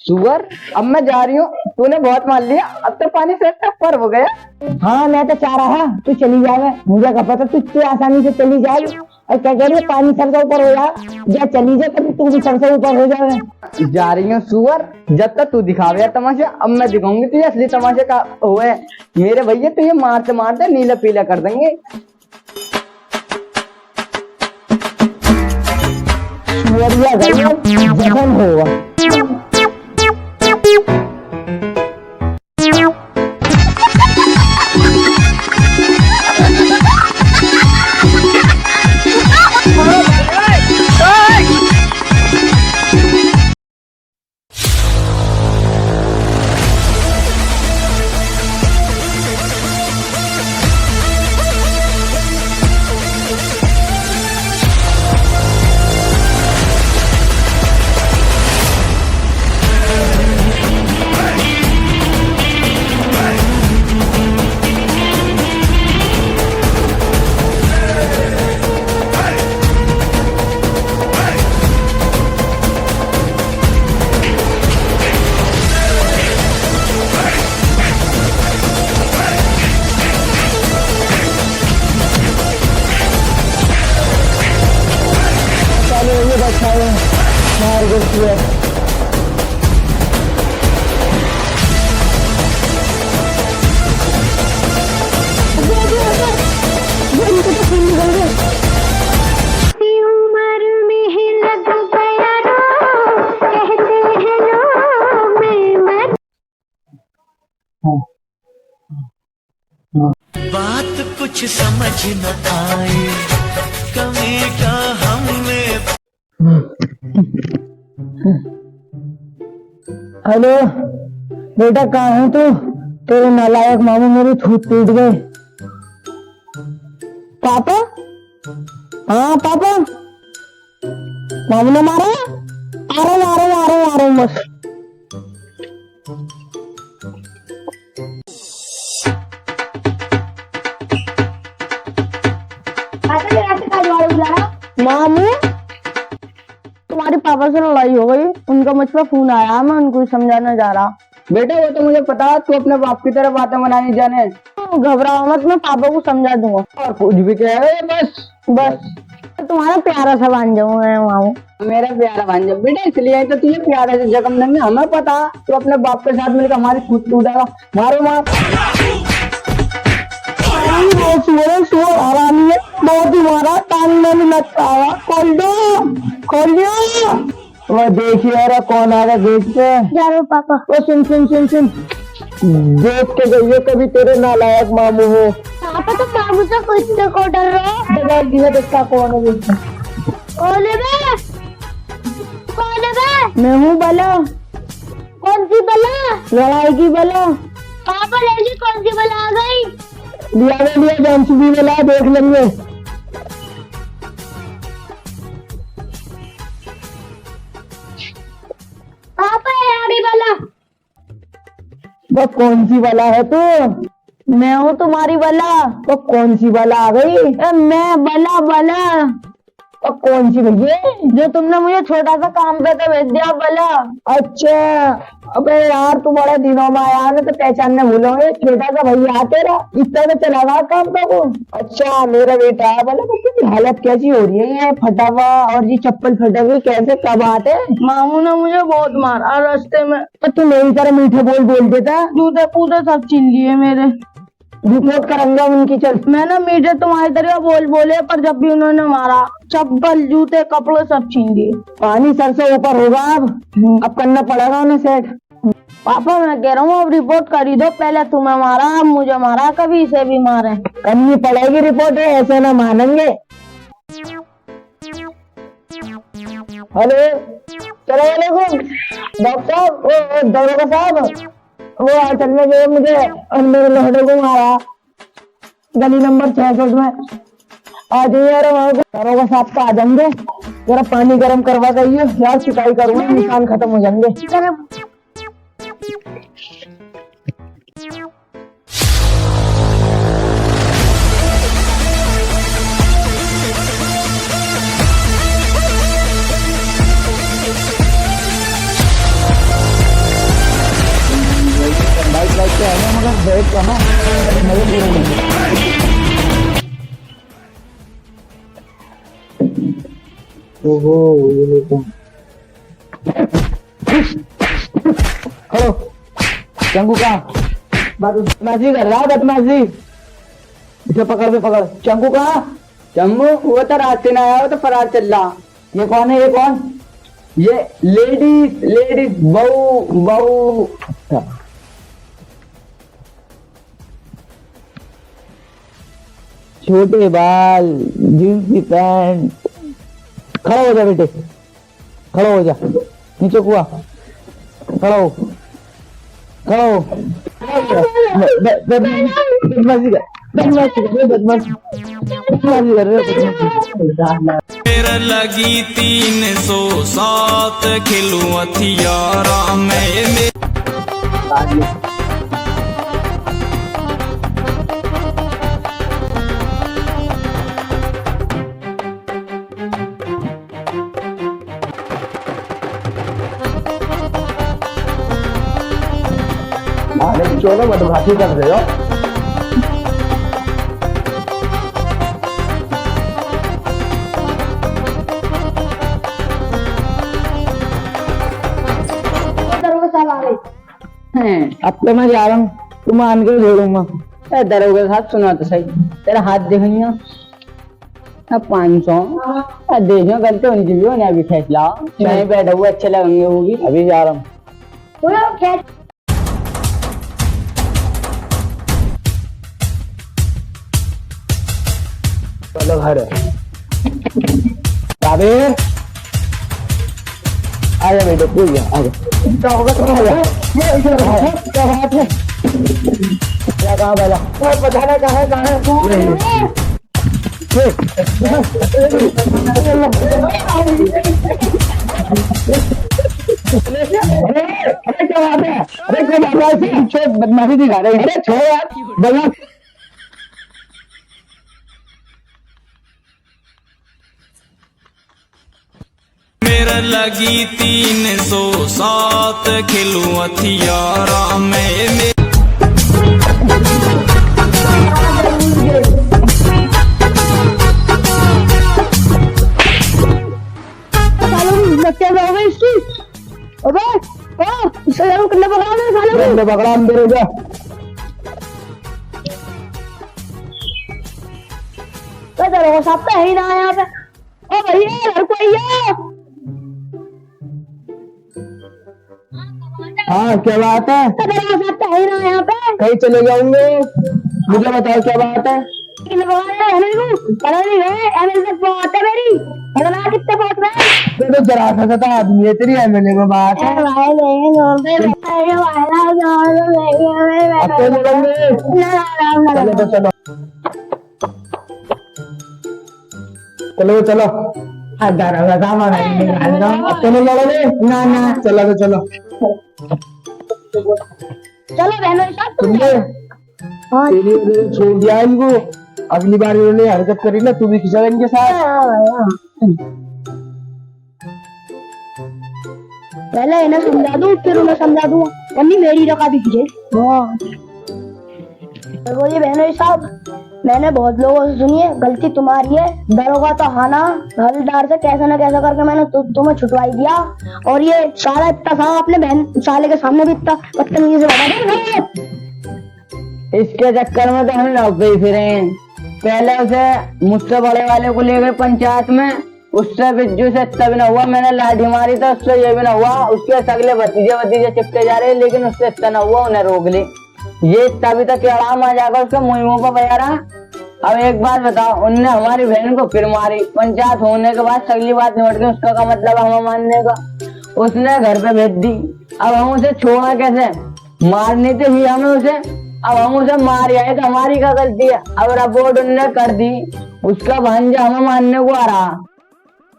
सुअर, अब मैं जा रही हूँ। तूने बहुत मान लिया, अब तो पानी से ऊपर हो गया। हाँ मैं तो चाह रहा तू चली जाए, मुझे क्या पता तू इतनी आसानी से चली जाए। और क्या कह रही है, पानी सर से ऊपर हो जाए या चली जाए कभी तू भी सर से ऊपर हो जाए। जा रही हूँ सुअर, जब तक तू दिखावे तमाशा, अब मैं दिखाऊंगी तुझे असली तमाशे का हुए मेरे भैया। तुझे मारते मारते नीला पीला कर देंगे। सुअरिया गई जखन होगा। मार गई है। बात कुछ समझ न आए, कमी का हमें। हेलो बेटा, कहाँ है तू? तेरे नालायक मामू मेरी छूट टूट गए। पापा? हाँ पापा, मामू ने मारा? आ रहे बस। मामू, तुम्हारे पापा से लड़ाई हो गई, उनका मुझ पर फोन आया, मैं उनको समझाना जा रहा। बेटा वो तो मुझे पता, तू अपने बाप की तरह बातें बनानी जाने। घबराओ मत, मैं पापा को समझा दूंगा। और कुछ भी कह रहे हैं, बस तुम्हारा प्यारा सा भांजा हूँ मैं मामू। मेरा प्यारा भांजा बेटा, इसलिए तो तुझे प्यारे से जख्म देंगे। हमें पता तू अपने बाप के साथ मिलकर हमारी छूट टूटेगा। मारो मार। हरामी है, बहुत ही मारा, टांग में भी लग पाया। खोल दो। वो देखिए रहा कौन आ रहा गेट पे। जाओ पापा। वो सुन देख के जाइए, कभी तेरे नालायक मामू हो। पापा तो मामू से कुछ को डर रहे हो। बगैर दिए देखा कौन है गेट पे। कौन है? मैं हूँ बला। कौन सी बला? लड़ाई की बला। पापा लड़की कौन सी बला आ गई? लिया जानसी भी बला, देख लेंगे। पापा यारी बला। वो कौन सी बला है तू? मैं हूँ तुम्हारी बला। वो कौन सी बला आ गई? मैं बला। और कौन सी भैया? जो तुमने मुझे छोटा सा काम पे तो भेज दिया बला। अच्छा, अबे यार तू बड़े दिनों में आया ना, तो पहचानने भूलोगे। छोटा सा भैया तेरा इतना तो चलावा काम का वो। अच्छा मेरा बेटा बोला, तेरी हालत कैसी हो रही है? ये फटा हुआ और ये चप्पल फटे हुए कैसे, कब आते? मामू ने मुझे बहुत मारा रास्ते में। तो तू मेरी तरह मीठे बोल देता। जूते पूते सब छीन लिए मेरे। रिपोर्ट करूंगा उनकी। चल, मैं ना मीठे तुम्हारी तरह बोले, पर जब भी उन्होंने मारा चप्पल जूते कपड़े सब छीन लिए। पानी सर से ऊपर होगा, अब करना पड़ेगा उन्हें सेट। पापा मैं कह रहा हूँ अब रिपोर्ट कर ही दो। पहले तुम्हें मारा, अब मुझे मारा, कभी इसे भी मारे। करनी पड़ेगी रिपोर्ट, ऐसे ना मानेंगे। हेलो, सलामुअलैकुम डॉक्टर साहब, दरोगा साहब। वो असल में जो मुझे मेरे लड़के को मारा गली नंबर 66 में। आ जाइए यार, वहाँ पे दरोगा साहब का आ जाएंगे। जरा पानी गर्म करवा दीजिए यार, शिकायत करूंगा, निशान खत्म हो जाएंगे। ओहो ये देखो। हेलो चंगू का बदमाशी कर रहा है, बदमाशी। इसे पकड़ के पकड़। चंगू का चंगू वो तो रास्ते में आया, वो तो फरार चल रहा। ये कौन है, ये कौन? ये लेडीज लेडीज बहू बहू। छोटे बाल, जींस की पैंट। खड़ा हो जा बेटे, खड़ा हो जा, नीचे कुआ, खड़ा हो, खड़ा हो। बदमाशी कर, बदमाशी कर, बदमाशी कर रहे हो। मेरा लगी 307 खिलू हथियारा में। चलो बदमाशी कर रहे हो। अब तो मैं जा रहा हूँ, तुम मान के छोड़ूंगा। दरोगे साथ सुना तो सही, तेरा हाथ देखिए। अब 500 देखो, गलती उनकी भी होने अभी फैसला नहीं बैठा हुआ, अच्छे लगेंगे वो भी। अभी जा रहा हूँ। चलो घर साबिर, आजा बेटे, पूछ जा, आजा। क्या होगा, क्या होगा? क्या बात है? क्या कहा बोला? बताना कहाँ है? अरे क्या बात है? अरे क्या बात है? बदमाशी दिखा रहे हैं। अरे छोड़ यार, बदमाश। मेरा लगी 307 खिलू हथियारा में। पकड़ा अंदर हो जा। साहब तो है ही ना यहाँ पे। ओ भैया घर कोई है? हाँ क्या बात है? साहब तो है ही ना यहाँ पे। कहीं चले जाऊंगे, मुझे बताओ क्या बात है? कितने पहुंच रहे? तो जरा सा आदमी है, तेरी एमएलए में बात है। अब तो लड़ेंगे। चलो तो चलो, चलो चलो। सामान अब तो नहीं लड़ोगे ना? ना चलो तो चलो। चलो बहनों साहब तेरी वजह से छोड़ दिया इनको। अगली बार इन्होंने हरकत करी ना, तू भी खिंचा इनके साथ। पहले इन्हें समझा दूं, फिर उन्हें समझा दूं, वरनी मेरी रखा भी खींचे। बोलिए बहनों साहब, मैंने बहुत लोगों से सुनी है, गलती तुम्हारी है। दरोगा तो हाना हवलदार से कैसे न कैसे करके मैंने तुम्हें छुटवाई दिया, और ये साला इतना सा अपने बहन साले के सामने भी इतना बदतमीजी से बता। इसके चक्कर में तो हम लौट ही फिरे। पहले उसे मुझसे बड़े वाले को ले गए पंचायत में, उससे बिज्जू से इतना भी ना हुआ, मैंने लाठी मारी तो उससे ये भी ना हुआ। उसके सगले भतीजे चिपके जा रहे, लेकिन उससे इतना ना हुआ, उन्हें रोक ली। ये तभी तक आराम आ जाएगा उसके मुंह पर बयारा। अब एक बात बताओ, उनने हमारी बहन को फिर मारी, पंचायत होने के बाद सगली बात निपट गई, उसका का मतलब हमें मानने का। उसने घर पे भेज दी, अब हम उसे छोड़ा कैसे? मारनी तो ही हमें उसे, अब हम उसे मार आए तो हमारी क्या गलती है? अब रिपोर्ट उनने कर दी, उसका भांजा हमें मारने को आ रहा,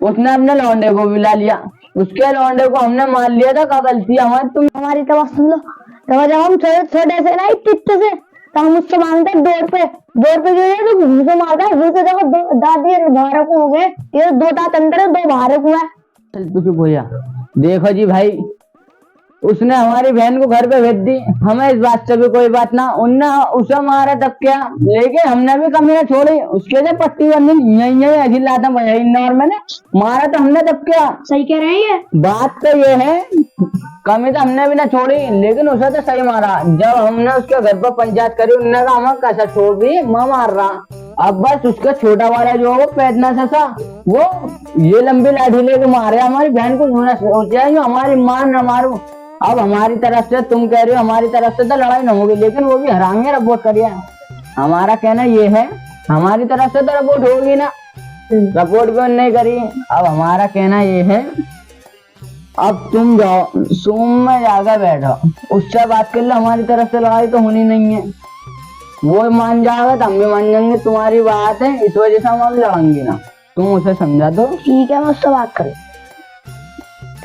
उसने अपने लौंडे को भी ला लिया, उसके लौंडे को हमने मार लिया था। क्या गलती है हमारी? तुम हमारी तो सुन लो, तो जब हम छोटे से ना इतने से, तो हम उससे मांगते 2 रुपए क्यों है? तो घूम से मारता है, घूम से देखो दादी भारत हो गए, ये 2 दांत अंदर है, 2 बाहर हुआ है। कुछ भैया देखो जी भाई, उसने हमारी बहन को घर पे भेज दी। हमें इस बात से भी कोई बात ना, उनने उसे मारा तब क्या, लेकिन हमने भी कमी ना छोड़ी। उसके जो पट्टी बंदी यही ऐसी लाता इंदौर मैंने मारा तो हमने तब क्या। सही कह रहे हैं ये। बात तो ये है, कमी तो हमने भी ना छोड़ी, लेकिन उसे तो सही मारा। जब हमने उसके घर पर पंचायत करी, उनने कहा हमें कैसा छोड़ भी मैं मार रहा। अब बस उसका छोटा वाला जो वो पैदना सा वो ये लंबी लाठी लेके मारे हमारी बहन को। सोचा जो हमारी मां न मारू। अब हमारी तरफ से तुम कह रहे हो हमारी तरफ से तो लड़ाई न होगी, लेकिन वो भी हराएंगे रिपोर्ट करिए। हमारा कहना ये है, हमारी तरफ से तो रिपोर्ट होगी ना, रिपोर्ट भी नहीं करी। अब हमारा कहना ये है, अब तुम जाओ सूम में जाकर बैठो, उससे बात कर लो। हमारी तरफ से लड़ाई तो होनी नहीं है, वो मान जाएगा तो हम भी मान जाएंगे। तुम्हारी बात है, इस वजह से हम अब लड़ेंगे ना, तुम उसे समझा दो। ठीक है, मैं उससे बात करूँ।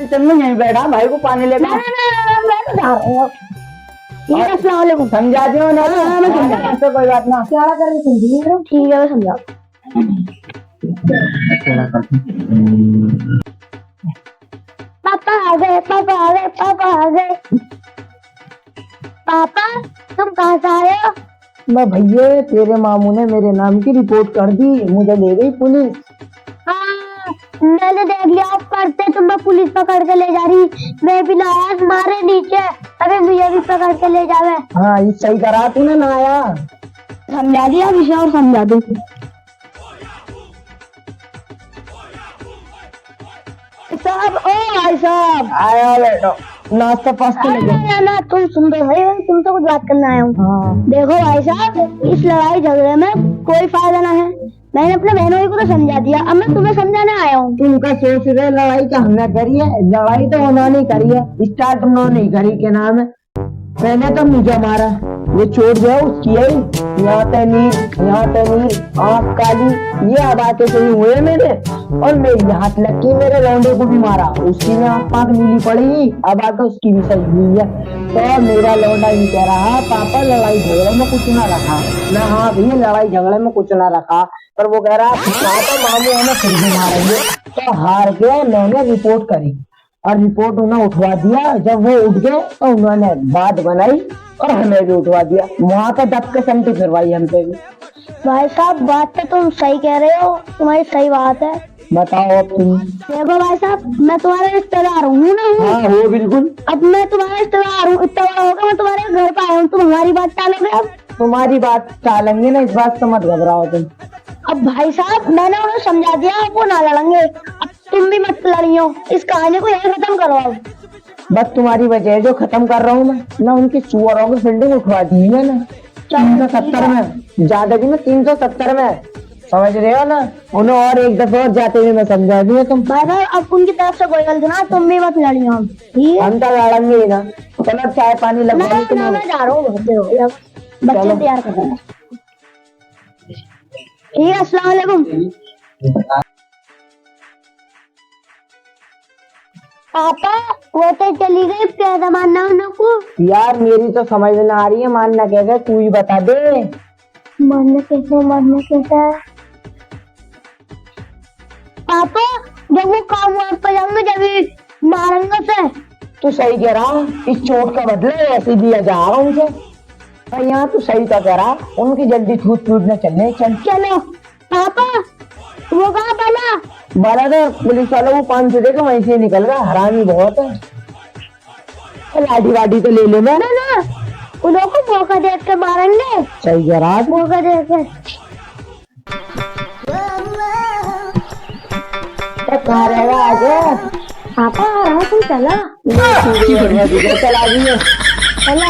चल मैं यहीं बैठा, भाई को पानी लेकर समझा दियो ना। ऐसे कोई बात ना, क्या कर रही थी? ठीक है, मैं समझा। पापा आ गए, पापा आ गए, पापा आ गए। पापा तुम कहाँ से आए हो? मैं भैया तेरे मामू ने मेरे नाम की रिपोर्ट कर दी, मुझे ले गई पुलिस। हाँ, मैंने देख लिया आप पढ़ते, तुम्हें पुलिस पकड़ के ले जा रही। मैं भी लाया मारे नीचे, अबे मुझे भी पकड़ के ले जावे। हाँ ये सही करा तूने ना आया। समझा दिया विषय और समझा दू। साहब, ओ भाई साहब आया बेटो, नाश्ता पास्ता लगे। ना तुम सुन रहे हो, तुम तो कुछ बात करना आया हूँ। हाँ। देखो भाई साहब, इस लड़ाई झगड़े में कोई फायदा ना है। मैंने अपने बहनों को तो समझा दिया, अब मैं तुम्हें समझाने आया हूँ। तुमका सोच रहे लड़ाई क्या हमने करी है? लड़ाई तो उन्होंने करी है, स्टार्ट उन्होंने ही करी के नाम है। मैंने तो मुझे मारा, ये चोट जो है उसकी है। यहाँ तनीर, यहाँ तनीर, आँख काली, ये अब आके सही हुए मेरे। और मेरी हाथ लगी, मेरे लौंडे को भी मारा, उसकी में आँख पाक नीली पड़ी, अब आके उसकी भी सही हुई है। तो मेरा लौंडा ये कह रहा, पापा लड़ाई झगड़े में कुछ ना रखा। मैं हाँ भैया लड़ाई झगड़े में कुछ ना रखा, पर वो कह रहा पापा मामू हमें फिर भी मारेंगे। तो हार के मैंने रिपोर्ट करी और रिपोर्ट उन्हें उठवा दिया। जब वो उठ गए तो उन्होंने बात बनाई और हमें भी उठवा दिया। वहाँ पे दब के संटी फिरवाई हमसे भी। भाई साहब, बात तो तुम सही कह रहे हो, तुम्हारी सही बात है। बताओ अब तुम। देखो भाई साहब, मैं तुम्हारा रिश्तेदार हूँ ना। हाँ हो बिल्कुल। अब मैं तुम्हारा रिश्तेदार हूँ, इतना बड़ा होगा मैं तुम्हारे घर पे आया हूँ, तुम हमारी बात टालोगे? अब तुम्हारी बात टालेंगे ना, इस बात से मत घबराओ तुम। अब भाई साहब, मैंने उन्हें समझा दिया, वो ना लड़ेंगे। अब तुम भी मत लड़ियो, इस कहानी को यहीं खत्म करो। अब बस तुम्हारी वजह है जो खत्म कर रहा हूँ मैं ना। उनकी सुअरों की फील्डिंग उठवा दी है ना 370 में, ज्यादा भी ना 370 में, समझ रहे हो ना। उन्हें और एक दफा और जाते हुए मैं समझा दिया तुम। भाई साहब, अब उनकी तरफ से कोई गलती ना, तुम भी मत लड़ियो। ठीक है, हम तो लड़ेंगे ही ना। चलो चाय पानी लगवा लो तुम। मैं जा रहा हूँ, बच्चे तैयार कर रहे हैं। ठीक है, अस्सलाम वालेकुम। पापा वो तो चली गई, क्या मानना उनको? यार मेरी तो समझ में आ रही है, मानना कैसे, तू ही बता दे। मानना कैसे, मानना कैसे? पापा जब वो काम वहाँ पर जाऊंगे, जब मारेंगे से। तू सही कह रहा, इस चोट का बदला ऐसे दिया जा रहा उनसे। पर यहाँ तू सही तो कह रहा, उनकी जल्दी छूट छूट न चलने। चलो पापा, वो कहाँ बना? बाला तो पुलिस वालों को 500 देकर वहीं से निकल रहा, हरामी बहुत है। लाठी वाठी तो ले लो ना। ना उन लोगों को मौका देख के मारेंगे। सही कह रहा, मौका देख के। कहाँ रहेगा आगे? पापा आ रहा, तुम चला चला दिए। चला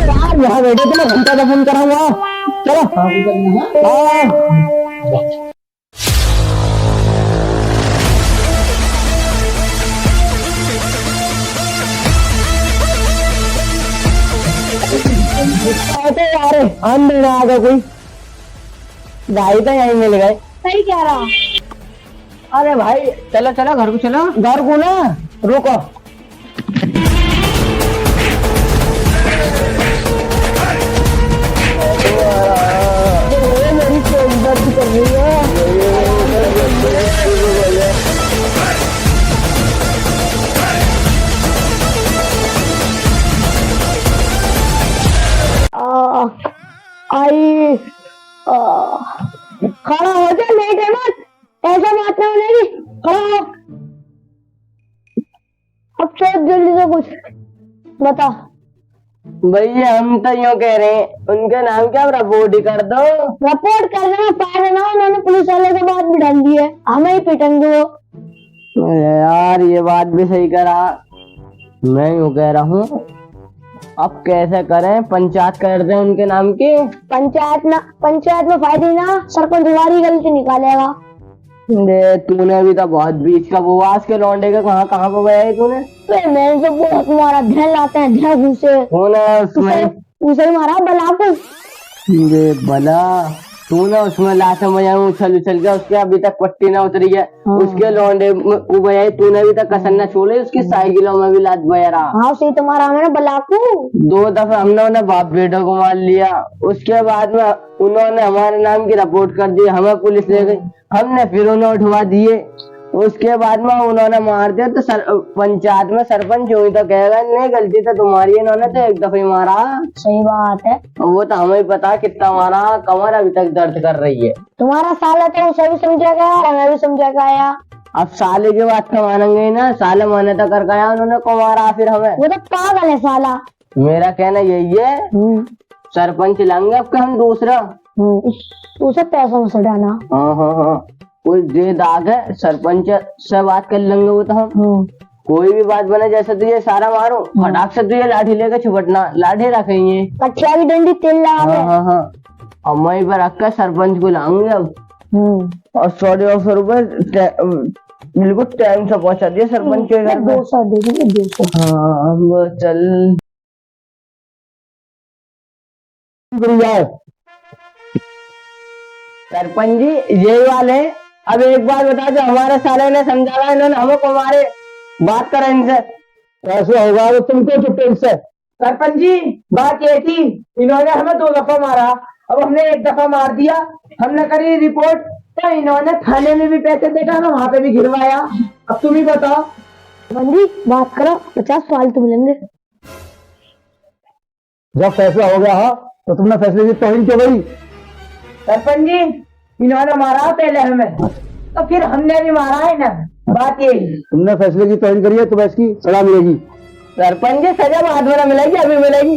यार यहाँ बैठे थे, घंटा दफन करा हुआ। चलो यार अंदर आ गया कोई, भाई तो यहीं मिल गए। सही कह रहा। अरे भाई चलो चलो घर को, चलो घर को ना, रुको। मेरी दर्द कर रही है। आई खड़ा हो जा, लेट है मत, ऐसा बात ना होने की, खड़ा हो। अब सोच जल्दी से कुछ बता। भैया हम तो यूँ कह रहे हैं, उनके नाम क्या रिपोर्ट ही कर दो। रिपोर्ट करने में फायदा ना, उन्होंने पुलिस वाले के बात भी डाल दी है, हमें ही पिटेंगे वो। यार ये बात भी सही करा। मैं यूँ कह रहा हूँ, अब कैसे करें, पंचायत कर दें उनके नाम की। पंचायत में फायदा ही ना, सरपंच हमारी गलती निकालेगा। दे तूने भी तो बहुत बीच का बुआस के लौंडे के कहाँ कहाँ पे गया है तूने। मैंने तो बहुत मारा, ध्यान लाते हैं ध्यान घुसे उसमें उसे ही मारा बला को। ये भला तूने उसमें लाशा मजा उछल उछल के उसके अभी तक पट्टी ना उतरी है। उसके लौंडे उबया तूने भी तक कसर न छोड़े, उसकी साइकिलों में भी लात बया रहा। हाँ सही तुम्हारा, मैंने बला को 2 दफा हमने उन्हें बाप बेटों को मार लिया। उसके बाद में उन्होंने हमारे नाम की रिपोर्ट कर दी, हमें पुलिस ले गई, हमने फिर उन्हें उठवा दिए। उसके बाद में उन्होंने मार दिया तो पंचायत में सरपंच हुई तो कहेगा नहीं गलती तो तुम्हारी है, इन्होंने तो एक दफा ही मारा। सही बात है, वो तो हमें पता कितना मारा, कमर अभी तक दर्द कर रही है। तुम्हारा साला तो उसे भी समझेगा, हमें भी समझेगा यार। अब साले की बात तो मानेंगे ना, साले माने तो कर गया उन्होंने को मारा फिर हमें। वो तो पागल है साला। मेरा कहना यही है, सरपंच लाएंगे अब हम दूसरा। उसे पैसा में सटाना। हाँ कोई दे दाग है, सरपंच से बात कर लेंगे वो तो हम। कोई भी बात बने, जैसे तुझे सारा मारो फटाक से तुझे लाठी लेकर छुपटना, लाठी रखेंगे कच्चा की डंडी तेल लगा। हाँ अब मैं पर रख कर सरपंच को लाऊंगे अब। और 150 रुपए बिल्कुल टाइम से पहुंचा दिया सरपंच के घर में। 200 दे देंगे, 200। हाँ वो चल जाओ। सरपंच जी यही वाले, अब एक बात बता दो, हमारे साले ने समझाया, इन्होंने हमको मारे, बात करें इनसे। कैसे होगा वो, तुमको चुप इनसे। सरपंच जी बात ये थी, इन्होंने हमें 2 दफा मारा, अब हमने 1 दफा मार दिया, हमने करी रिपोर्ट तो इन्होंने थाने में भी पैसे देखा ना, वहाँ पे भी गिरवाया। अब तुम ही बताओ। बंदी बात करो, 50 फालतू मिलेंगे। जब फैसला हो गया तो तुमने फैसले की तौहीन क्यों करी? सरपंच जी इन्होंने मारा पहले हमें, तो फिर हमने भी मारा है ना, बात यही। तुमने फैसले की तौहीन करी है तो इसकी सजा मिलेगी। सरपंच जी सजा बाद में मिलेगी, अभी मिलेगी।